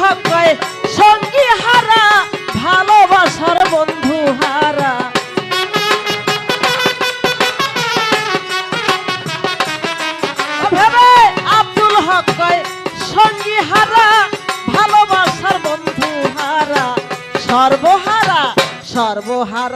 হক কয় সঙ্গী হারা ভালোবাসার বন্ধু হারা। ভেবে আব্দুল হক কয় সঙ্গী হারা ভালোবাসার বন্ধু হারা, সর্বহারা সর্বহারা